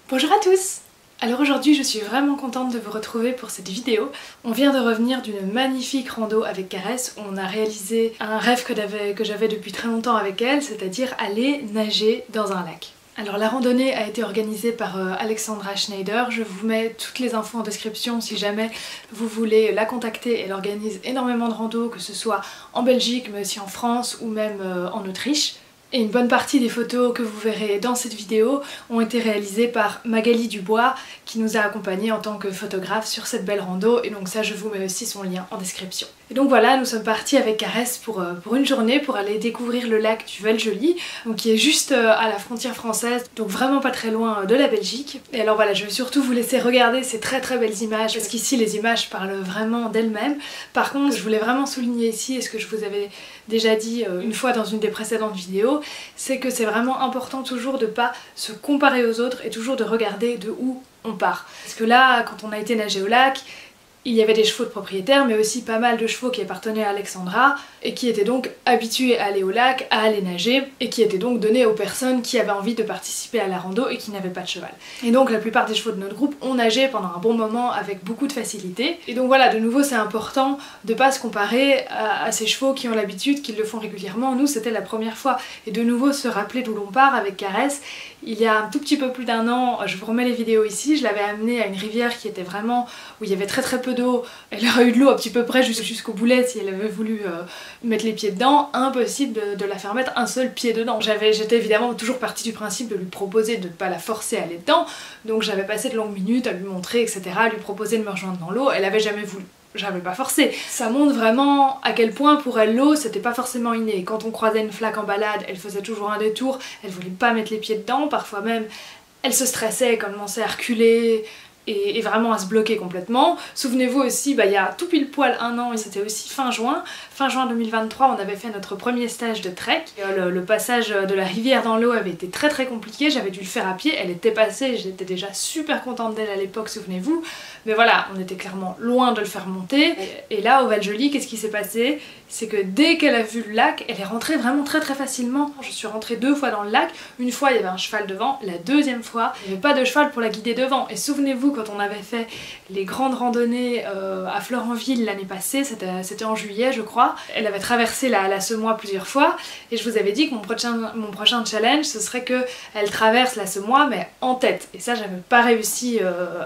Bonjour à tous! Alors aujourd'hui je suis vraiment contente de vous retrouver pour cette vidéo. On vient de revenir d'une magnifique rando avec Caresse où on a réalisé un rêve que j'avais depuis très longtemps avec elle, c'est-à-dire aller nager dans un lac. Alors la randonnée a été organisée par Alexandra Schneider, je vous mets toutes les infos en description si jamais vous voulez la contacter. Elle organise énormément de randos, que ce soit en Belgique mais aussi en France ou même en Autriche. Et une bonne partie des photos que vous verrez dans cette vidéo ont été réalisées par Magali Dubois qui nous a accompagnés en tant que photographe sur cette belle rando, et donc ça je vous mets aussi son lien en description. Et donc voilà, nous sommes partis avec Caresse pour une journée pour aller découvrir le lac du Val-Joly, donc qui est juste à la frontière française, donc vraiment pas très loin de la Belgique. Et alors voilà, je vais surtout vous laisser regarder ces très belles images parce qu'ici les images parlent vraiment d'elles-mêmes. Par contre, je voulais vraiment souligner ici, et ce que je vous avais déjà dit une fois dans une des précédentes vidéos, c'est que c'est vraiment important toujours de pas se comparer aux autres et toujours de regarder de où on part. Parce que là, quand on a été nager au lac, il y avait des chevaux de propriétaires mais aussi pas mal de chevaux qui appartenaient à Alexandra et qui étaient donc habitués à aller au lac, à aller nager, et qui étaient donc donnés aux personnes qui avaient envie de participer à la rando et qui n'avaient pas de cheval. Et donc la plupart des chevaux de notre groupe ont nagé pendant un bon moment avec beaucoup de facilité. Et donc voilà, de nouveau c'est important de pas se comparer à ces chevaux qui ont l'habitude, qui le font régulièrement. Nous c'était la première fois, et de nouveau se rappeler d'où l'on part avec Caresse. Il y a un tout petit peu plus d'un an, je vous remets les vidéos ici, je l'avais amenée à une rivière qui était vraiment où il y avait très peu d'eau. Elle aurait eu de l'eau à petit peu près jusqu'au boulet si elle avait voulu mettre les pieds dedans. Impossible de la faire mettre un seul pied dedans. J'étais évidemment toujours partie du principe de lui proposer de ne pas la forcer à aller dedans, donc j'avais passé de longues minutes à lui montrer, etc., à lui proposer de me rejoindre dans l'eau. Elle avait jamais voulu. J'avais pas forcé. Ça montre vraiment à quel point pour elle l'eau c'était pas forcément inné. Quand on croisait une flaque en balade, elle faisait toujours un détour, elle voulait pas mettre les pieds dedans, parfois même elle se stressait, elle commençait à reculer et vraiment à se bloquer complètement. Souvenez-vous aussi, il y a tout pile poil un an, et c'était aussi fin juin 2023, on avait fait notre premier stage de trek. Le passage de la rivière dans l'eau avait été très compliqué, j'avais dû le faire à pied, elle était passée, j'étais déjà super contente d'elle à l'époque, souvenez-vous. Mais voilà, on était clairement loin de le faire monter. Et là, au Val-Joly, qu'est-ce qui s'est passé? C'est que dès qu'elle a vu le lac, elle est rentrée vraiment très facilement. Je suis rentrée 2 fois dans le lac, une fois il y avait un cheval devant, la deuxième fois il n'y avait pas de cheval pour la guider devant. Et souvenez-vous, quand on avait fait les grandes randonnées à Florenville l'année passée, c'était en juillet je crois, elle avait traversé la Semois plusieurs fois, et je vous avais dit que mon prochain challenge ce serait qu'elle traverse la Semois mais en tête, et ça j'avais pas réussi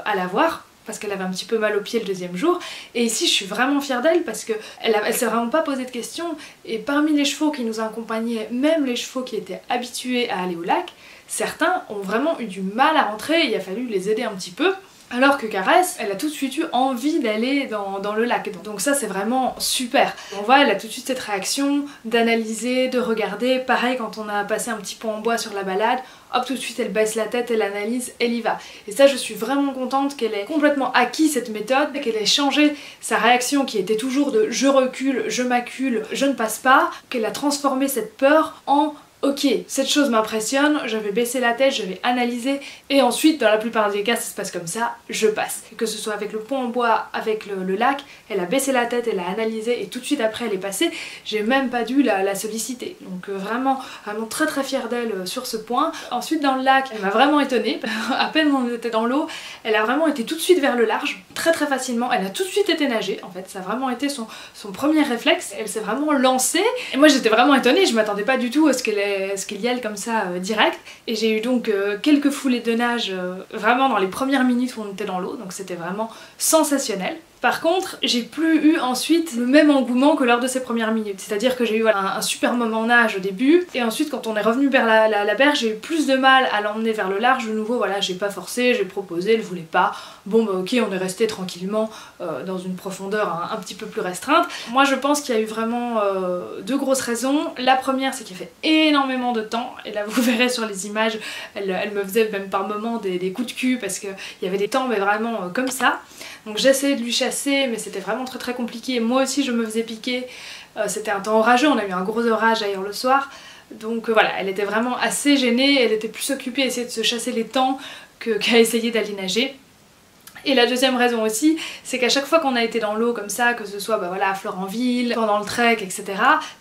à la voir parce qu'elle avait un petit peu mal au pied le deuxième jour. Et ici je suis vraiment fière d'elle parce qu'elle s'est vraiment pas posé de questions, et parmi les chevaux qui nous accompagnaient, même les chevaux qui étaient habitués à aller au lac, certains ont vraiment eu du mal à rentrer, il a fallu les aider un petit peu. Alors que Caresse, elle a tout de suite eu envie d'aller dans le lac. Donc ça c'est vraiment super. On voit, elle a tout de suite cette réaction d'analyser, de regarder. Pareil quand on a passé un petit pont en bois sur la balade, hop tout de suite elle baisse la tête, elle analyse, elle y va. Et ça je suis vraiment contente qu'elle ait complètement acquis cette méthode, qu'elle ait changé sa réaction qui était toujours de je recule, je m'accule, je ne passe pas, qu'elle a transformé cette peur en ok, cette chose m'impressionne, je vais baisser la tête, je vais analyser et ensuite, dans la plupart des cas, ça se passe comme ça, je passe. Et que ce soit avec le pont en bois, avec le lac, elle a baissé la tête, elle a analysé et tout de suite après elle est passée, j'ai même pas dû la solliciter. Donc vraiment très très fière d'elle sur ce point. Ensuite dans le lac, elle m'a vraiment étonnée, à peine on était dans l'eau, elle a vraiment été tout de suite vers le large, très très facilement, elle a tout de suite été nager, en fait, ça a vraiment été son premier réflexe, elle s'est vraiment lancée et moi j'étais vraiment étonnée, je m'attendais pas du tout à ce qu'il y aille comme ça direct et j'ai eu donc quelques foulées de nage vraiment dans les premières minutes où on était dans l'eau, donc c'était vraiment sensationnel. Par contre, j'ai plus eu ensuite le même engouement que lors de ces premières minutes. C'est-à-dire que j'ai eu un super moment nage au début, et ensuite quand on est revenu vers la berge, j'ai eu plus de mal à l'emmener vers le large. De nouveau, voilà, j'ai pas forcé, j'ai proposé, elle voulait pas. Bon bah ok, on est resté tranquillement dans une profondeur un petit peu plus restreinte. Moi je pense qu'il y a eu vraiment deux grosses raisons. La première, c'est qu'il fait énormément de temps, et là vous verrez sur les images, elle me faisait même par moments des coups de cul parce qu'il y avait des temps mais vraiment comme ça. Donc j'essayais de lui chasser mais c'était vraiment très très compliqué. Moi aussi je me faisais piquer, c'était un temps orageux, on a eu un gros orage d'ailleurs le soir. Donc voilà, elle était vraiment assez gênée, elle était plus occupée à essayer de se chasser les temps qu'à essayer d'aller nager. Et la deuxième raison aussi, c'est qu'à chaque fois qu'on a été dans l'eau comme ça, que ce soit bah voilà, à Florenville, pendant le trek, etc.,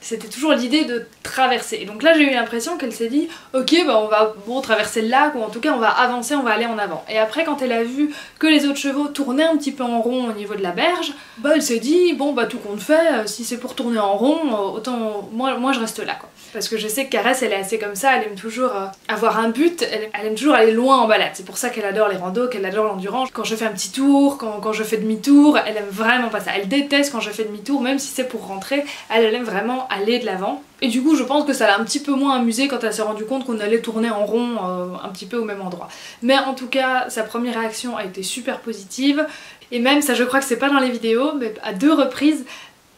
c'était toujours l'idée de traverser. Et donc là j'ai eu l'impression qu'elle s'est dit ok bah on va traverser le lac, ou en tout cas on va avancer, on va aller en avant. Et après quand elle a vu que les autres chevaux tournaient un petit peu en rond au niveau de la berge, bah elle s'est dit bon bah tout compte fait, si c'est pour tourner en rond, autant moi je reste là quoi. Parce que je sais que Caresse elle est assez comme ça, elle aime toujours avoir un but, elle aime toujours aller loin en balade. C'est pour ça qu'elle adore les randos, qu'elle adore l'endurance. Quand je fais un petit tour, quand je fais demi-tour, elle aime vraiment pas ça. Elle déteste quand je fais demi-tour, même si c'est pour rentrer, elle aime vraiment aller de l'avant. Et du coup je pense que ça l'a un petit peu moins amusée quand elle s'est rendue compte qu'on allait tourner en rond un petit peu au même endroit. Mais en tout cas sa première réaction a été super positive. Et même ça je crois que c'est pas dans les vidéos, mais à 2 reprises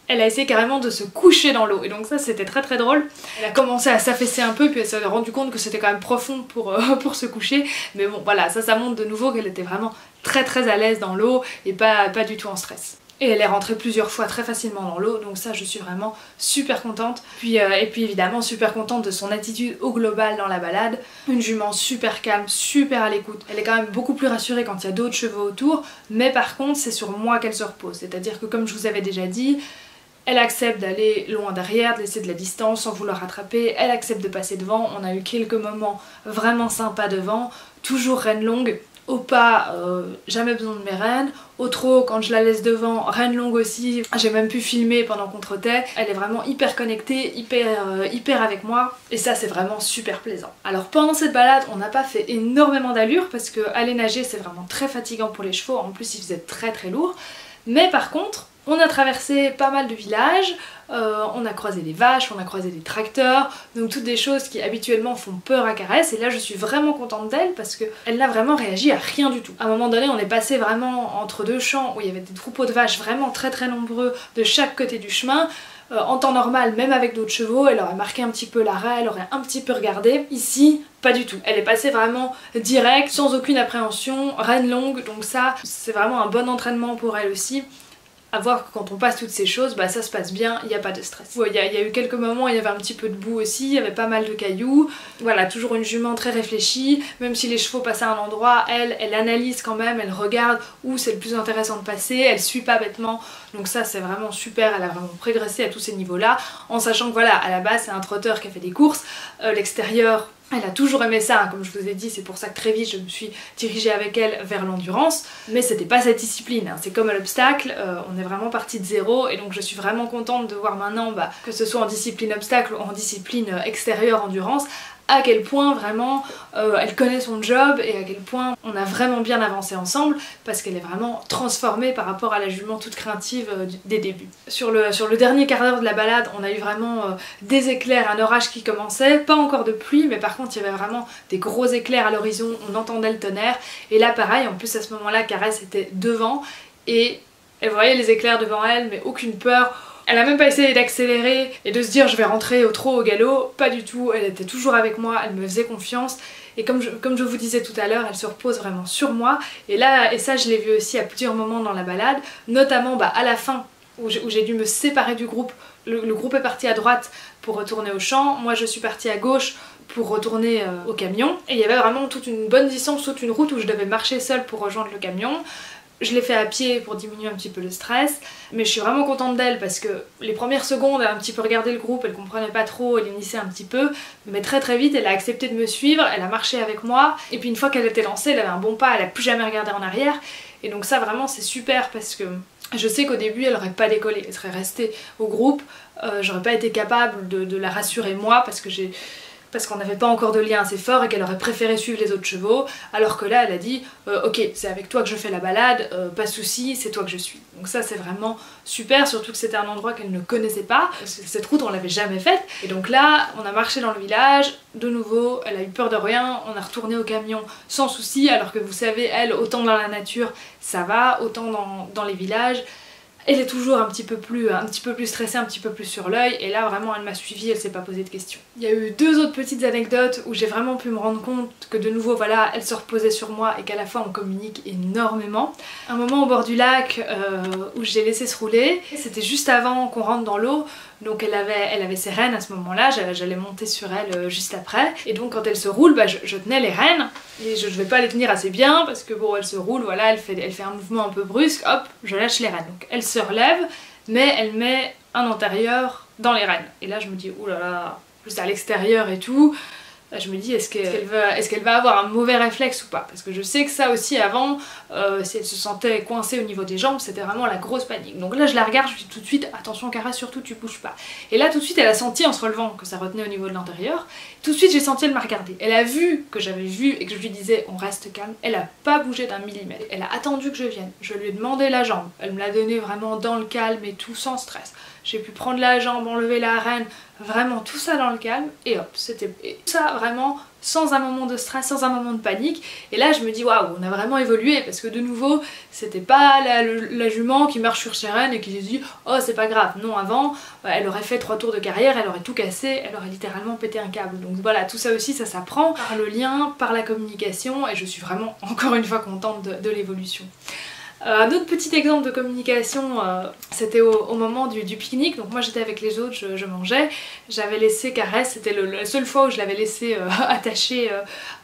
elle a essayé carrément de se coucher dans l'eau et donc ça c'était très très drôle. Elle a commencé à s'affaisser un peu puis elle s'est rendue compte que c'était quand même profond pour se coucher, mais bon voilà, ça montre de nouveau qu'elle était vraiment très très à l'aise dans l'eau et pas du tout en stress. Et elle est rentrée plusieurs fois très facilement dans l'eau, donc ça je suis vraiment super contente. Et puis évidemment super contente de son attitude au global dans la balade. Une jument super calme, super à l'écoute. Elle est quand même beaucoup plus rassurée quand il y a d'autres chevaux autour, mais par contre c'est sur moi qu'elle se repose. C'est-à-dire que comme je vous avais déjà dit, elle accepte d'aller loin derrière, de laisser de la distance sans vouloir rattraper, elle accepte de passer devant, on a eu quelques moments vraiment sympas devant, toujours reine longue, au pas, jamais besoin de mes rênes, au trot, quand je la laisse devant, reine longue aussi, j'ai même pu filmer pendant qu'on trottait, elle est vraiment hyper connectée, hyper avec moi, et ça c'est vraiment super plaisant. Alors pendant cette balade, on n'a pas fait énormément d'allure, parce que aller nager c'est vraiment très fatigant pour les chevaux, en plus il faisait très très lourd, mais par contre, on a traversé pas mal de villages, on a croisé des vaches, on a croisé des tracteurs, donc toutes des choses qui habituellement font peur à Caresse, et là je suis vraiment contente d'elle parce qu'elle n'a vraiment réagi à rien du tout. À un moment donné on est passé vraiment entre 2 champs où il y avait des troupeaux de vaches vraiment très très nombreux de chaque côté du chemin. En temps normal, même avec d'autres chevaux, elle aurait marqué un petit peu l'arrêt, elle aurait un petit peu regardé. Ici, pas du tout. Elle est passée vraiment direct, sans aucune appréhension, reine longue, donc ça c'est vraiment un bon entraînement pour elle aussi. À voir que quand on passe toutes ces choses, bah ça se passe bien, il n'y a pas de stress. Il y a eu quelques moments où il y avait un petit peu de boue aussi, il y avait pas mal de cailloux. Voilà, toujours une jument très réfléchie, même si les chevaux passent à un endroit, elle analyse quand même, elle regarde où c'est le plus intéressant de passer, elle suit pas bêtement. Donc ça c'est vraiment super, elle a vraiment progressé à tous ces niveaux-là, en sachant que voilà, à la base c'est un trotteur qui a fait des courses, l'extérieur, elle a toujours aimé ça, hein, comme je vous ai dit, c'est pour ça que très vite je me suis dirigée avec elle vers l'endurance, mais c'était pas cette discipline, hein. C'est comme à l'obstacle, on est vraiment parti de zéro, et donc je suis vraiment contente de voir maintenant, que ce soit en discipline obstacle ou en discipline extérieure endurance, à quel point vraiment elle connaît son job et à quel point on a vraiment bien avancé ensemble parce qu'elle est vraiment transformée par rapport à la jument toute craintive des débuts. Sur le dernier quart d'heure de la balade, on a eu vraiment des éclairs, un orage qui commençait, pas encore de pluie mais par contre il y avait vraiment des gros éclairs à l'horizon, on entendait le tonnerre et là pareil, en plus à ce moment-là Caresse était devant et elle voyait les éclairs devant elle mais aucune peur. Elle a même pas essayé d'accélérer et de se dire je vais rentrer au galop, pas du tout, elle était toujours avec moi, elle me faisait confiance et comme je vous disais tout à l'heure, elle se repose vraiment sur moi et là, et ça je l'ai vu aussi à plusieurs moments dans la balade, notamment à la fin où j'ai dû me séparer du groupe, le groupe est parti à droite pour retourner au champ, moi je suis partie à gauche pour retourner au camion et il y avait vraiment toute une bonne distance, toute une route où je devais marcher seule pour rejoindre le camion. Je l'ai fait à pied pour diminuer un petit peu le stress, mais je suis vraiment contente d'elle parce que les premières secondes, elle a un petit peu regardé le groupe, elle comprenait pas trop, elle initiait un petit peu, mais très très vite elle a accepté de me suivre, elle a marché avec moi, et puis une fois qu'elle était lancée, elle avait un bon pas, elle a plus jamais regardé en arrière, et donc ça vraiment c'est super parce que je sais qu'au début elle aurait pas décollé, elle serait restée au groupe, j'aurais pas été capable de la rassurer moi parce qu'on n'avait pas encore de lien assez fort et qu'elle aurait préféré suivre les autres chevaux, alors que là elle a dit ok c'est avec toi que je fais la balade, pas de soucis, c'est toi que je suis. Donc ça c'est vraiment super, surtout que c'était un endroit qu'elle ne connaissait pas, cette route on l'avait jamais faite, et donc là on a marché dans le village, de nouveau elle a eu peur de rien, on a retourné au camion sans souci, alors que vous savez elle autant dans la nature ça va, autant dans les villages, elle est toujours un petit peu plus stressée, un petit peu plus sur l'œil, et là vraiment elle m'a suivie, elle s'est pas posé de questions. Il y a eu deux autres petites anecdotes où j'ai vraiment pu me rendre compte que de nouveau voilà, elle se reposait sur moi et qu'à la fois on communique énormément. Un moment au bord du lac où je l'ai laissé se rouler, c'était juste avant qu'on rentre dans l'eau, donc elle avait ses rênes à ce moment-là, j'allais monter sur elle juste après, et donc quand elle se roule, je tenais les rênes, et je vais pas les tenir assez bien parce que bon elle se roule, voilà, elle fait un mouvement un peu brusque, hop, je lâche les rênes. Donc elle se relève, mais elle met un antérieur dans les rênes. Et là je me dis oulala, juste à l'extérieur et tout, je me dis est-ce qu'elle va avoir un mauvais réflexe ou pas, parce que je sais que ça aussi avant, si elle se sentait coincée au niveau des jambes, c'était vraiment la grosse panique. Donc là je la regarde, je lui dis tout de suite attention Cara, surtout tu bouges pas. Et là tout de suite elle a senti en se relevant que ça retenait au niveau de l'intérieur, tout de suite j'ai senti elle m'a regardé. Elle a vu que j'avais vu et que je lui disais on reste calme, elle a pas bougé d'un millimètre, elle a attendu que je vienne, je lui ai demandé la jambe, elle me l'a donnée vraiment dans le calme et tout sans stress. J'ai pu prendre la jambe, enlever la rêne, vraiment tout ça dans le calme, et hop, c'était ça vraiment sans un moment de stress, sans un moment de panique. Et là je me dis waouh, on a vraiment évolué, parce que de nouveau c'était pas la jument qui marche sur ses rênes et qui se dit oh c'est pas grave. Non, avant elle aurait fait 3 tours de carrière, elle aurait tout cassé, elle aurait littéralement pété un câble. Donc voilà, tout ça aussi ça s'apprend par le lien, par la communication, et je suis vraiment encore une fois contente de l'évolution. Un autre petit exemple de communication, c'était au moment du pique-nique. Donc moi j'étais avec les autres, je mangeais, j'avais laissé Caresse, c'était la seule fois où je l'avais laissé attachée,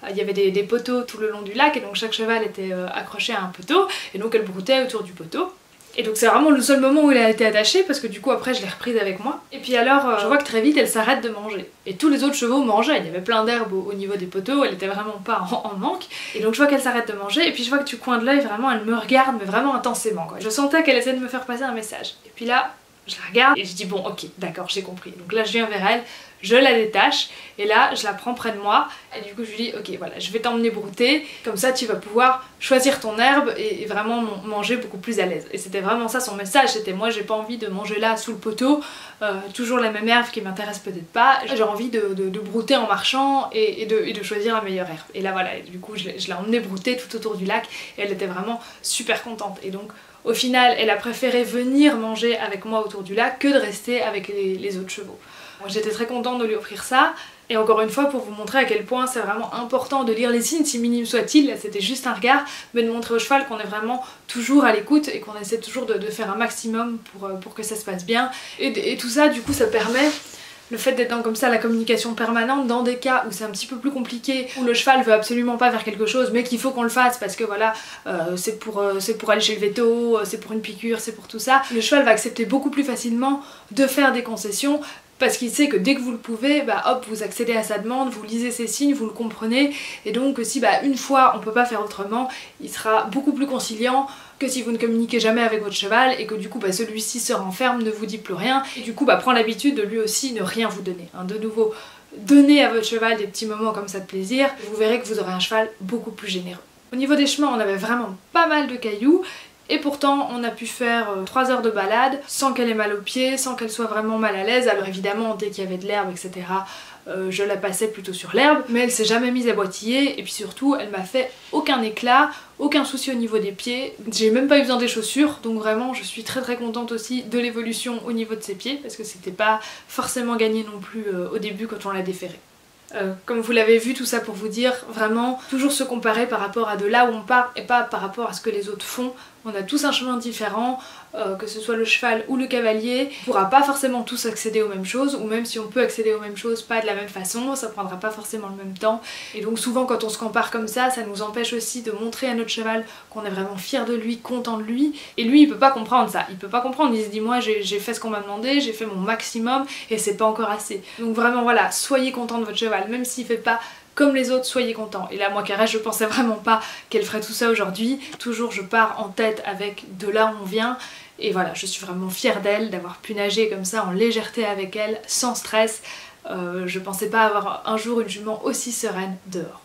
il y avait des poteaux tout le long du lac et donc chaque cheval était accroché à un poteau et donc elle broutait autour du poteau. Et donc c'est vraiment le seul moment où elle a été attachée parce que du coup après je l'ai reprise avec moi. Et puis alors je vois que très vite elle s'arrête de manger. Et tous les autres chevaux mangeaient, il y avait plein d'herbe au niveau des poteaux, elle était vraiment pas en manque. Et donc je vois qu'elle s'arrête de manger et puis je vois que du coin de l'œil vraiment elle me regarde mais vraiment intensément quoi. Je sentais qu'elle essayait de me faire passer un message. Et puis là je la regarde et je dis bon ok d'accord j'ai compris. Donc là je viens vers elle, je la détache et là je la prends près de moi et du coup je lui dis ok voilà je vais t'emmener brouter, comme ça tu vas pouvoir choisir ton herbe et vraiment manger beaucoup plus à l'aise. Et c'était vraiment ça son message, c'était moi j'ai pas envie de manger là sous le poteau, toujours la même herbe qui m'intéresse peut-être pas, j'ai envie de brouter en marchant et de choisir la meilleure herbe. Et là voilà, et du coup je l'ai emmenée brouter tout autour du lac et elle était vraiment super contente. Et donc au final elle a préféré venir manger avec moi autour du lac que de rester avec les autres chevaux. J'étais très contente de lui offrir ça, et encore une fois pour vous montrer à quel point c'est vraiment important de lire les signes, si minimes soient-ils, c'était juste un regard, mais de montrer au cheval qu'on est vraiment toujours à l'écoute et qu'on essaie toujours de faire un maximum pour que ça se passe bien. Et tout ça du coup ça permet, le fait d'être dans comme ça la communication permanente dans des cas où c'est un petit peu plus compliqué, où le cheval veut absolument pas faire quelque chose mais qu'il faut qu'on le fasse parce que voilà c'est pour aller chez le veto, c'est pour une piqûre, c'est pour tout ça, le cheval va accepter beaucoup plus facilement de faire des concessions parce qu'il sait que dès que vous le pouvez, bah hop, vous accédez à sa demande, vous lisez ses signes, vous le comprenez, et donc si une fois on peut pas faire autrement, il sera beaucoup plus conciliant que si vous ne communiquez jamais avec votre cheval et que du coup celui-ci se renferme, ne vous dit plus rien, et du coup prend l'habitude de lui aussi ne rien vous donner. De nouveau, donnez à votre cheval des petits moments comme ça de plaisir, vous verrez que vous aurez un cheval beaucoup plus généreux. Au niveau des chemins, on avait vraiment pas mal de cailloux. Et pourtant on a pu faire 3 heures de balade sans qu'elle ait mal aux pieds, sans qu'elle soit vraiment mal à l'aise. Alors évidemment dès qu'il y avait de l'herbe etc, je la passais plutôt sur l'herbe, mais elle s'est jamais mise à boitiller et puis surtout elle m'a fait aucun éclat, aucun souci au niveau des pieds. J'ai même pas eu besoin des chaussures, donc vraiment je suis très contente aussi de l'évolution au niveau de ses pieds parce que c'était pas forcément gagné non plus au début quand on l'a déféré. Comme vous l'avez vu, tout ça pour vous dire, vraiment toujours se comparer par rapport à de là où on part et pas par rapport à ce que les autres font. On a tous un chemin différent, que ce soit le cheval ou le cavalier, on pourra pas forcément tous accéder aux mêmes choses, ou même si on peut accéder aux mêmes choses, pas de la même façon, ça prendra pas forcément le même temps. Et donc souvent quand on se compare comme ça nous empêche aussi de montrer à notre cheval qu'on est vraiment fier de lui, content de lui, et lui il peut pas comprendre ça, il peut pas comprendre, il se dit moi j'ai fait ce qu'on m'a demandé, j'ai fait mon maximum et c'est pas encore assez. Donc vraiment voilà, soyez content de votre cheval, même s'il fait pas comme les autres, soyez contents. Et là moi Caresse, je pensais vraiment pas qu'elle ferait tout ça aujourd'hui. Toujours je pars en tête avec de là où on vient. Et voilà, je suis vraiment fière d'elle, d'avoir pu nager comme ça en légèreté avec elle, sans stress. Je pensais pas avoir un jour une jument aussi sereine dehors.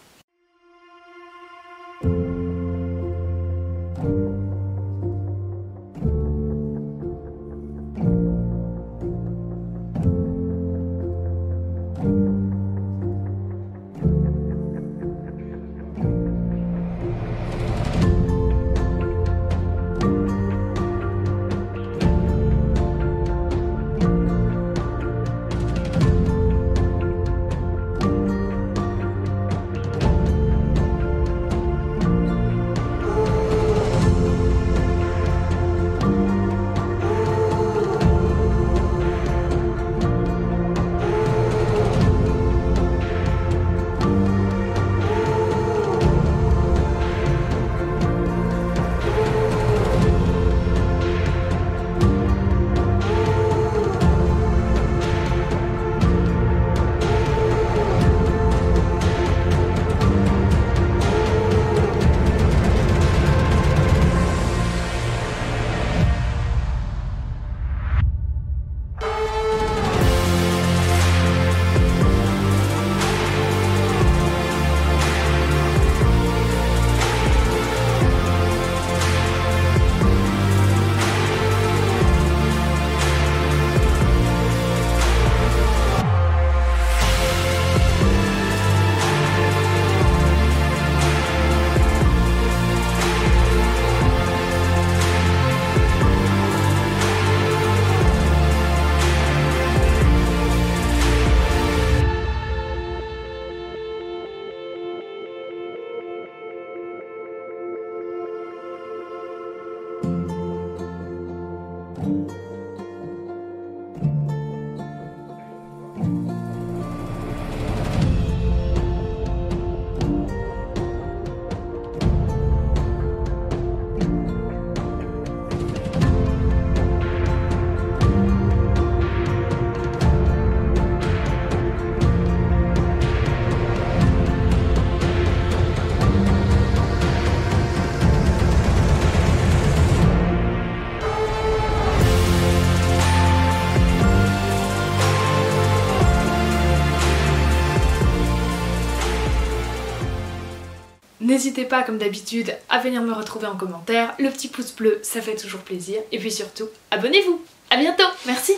N'hésitez pas comme d'habitude à venir me retrouver en commentaire, le petit pouce bleu ça fait toujours plaisir, et puis surtout abonnez-vous. À bientôt, merci.